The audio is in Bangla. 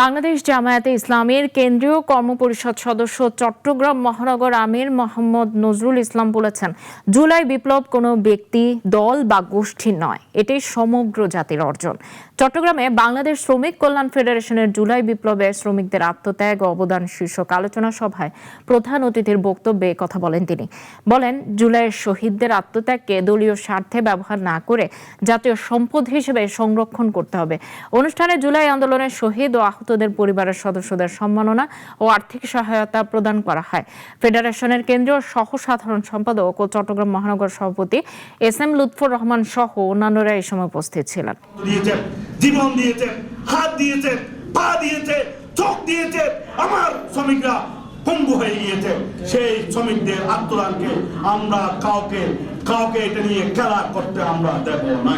বাংলাদেশ জামায়াতে ইসলামীর কেন্দ্রীয় কর্মপরিষদ সদস্য চট্টগ্রাম মহানগর আমির মোহাম্মদ নজরুল ইসলাম বলেছেন, জুলাই বিপ্লব কোনো ব্যক্তি, দল বা গোষ্ঠীর নয়, এটি সমগ্র জাতির অর্জন। চট্টগ্রামে বাংলাদেশ শ্রমিক কল্যাণ ফেডারেশনের জুলাই বিপ্লবে শ্রমিকদের আত্মত্যাগ ও অবদান শীর্ষক আলোচনা সভায় প্রধান অতিথির বক্তব্যে কথা বলেন তিনি। বলেন, জুলাইয়ের শহীদদের আত্মত্যাগকে দলীয় স্বার্থে ব্যবহার না করে জাতীয় সম্পদ হিসেবে সংরক্ষণ করতে হবে। অনুষ্ঠানে জুলাই আন্দোলনের শহীদ ও আহতদের পরিবারের সদস্যদের সম্মাননা ও আর্থিক সহায়তা প্রদান করা হয়। ফেডারেশনের কেন্দ্রীয় সহ সাধারণ সম্পাদক ও চট্টগ্রাম মহানগর সভাপতি এস.এম. লুৎফর রহমান সহ অন্যান্যরা এই সময় উপস্থিত ছিলেন। জীবন দিয়েছে, হাত দিয়েছে, পা দিয়েছে, চোখ দিয়েছে, আমার শ্রমিকরা পঙ্গু হয়ে গিয়েছে। সেই শ্রমিকদের আত্মদানকে আমরা কাউকে এটা নিয়ে খেলা করতে আমরা দেব না।